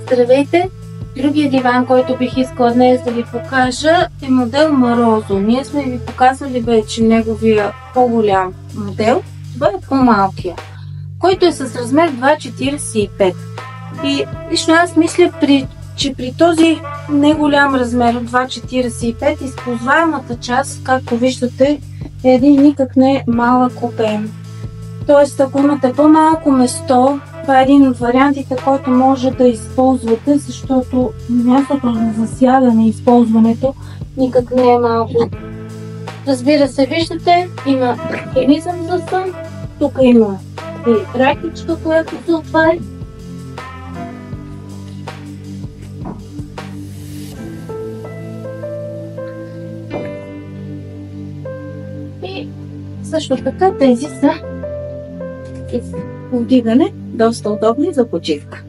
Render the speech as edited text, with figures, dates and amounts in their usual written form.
Здравейте! Другия диван, който бих искала днес да ви покажа, е модел Марозо. Ние сме ви показвали вече неговия по-голям модел. Това е по-малкия, който е с размер 2,45. И лично аз мисля, че при този неголям размер от 2,45 използваемата част, както виждате, е един никак не малък обем. Тоест, ако имате по-малко место, това е един от вариантите, който може да използвате, защото мястото за засягане и използването никак не е малко. Разбира се, виждате, има механизъм за сън, тук има и ракичка, която се отваря. И също така тези са повдигане, доста удобни за почивка.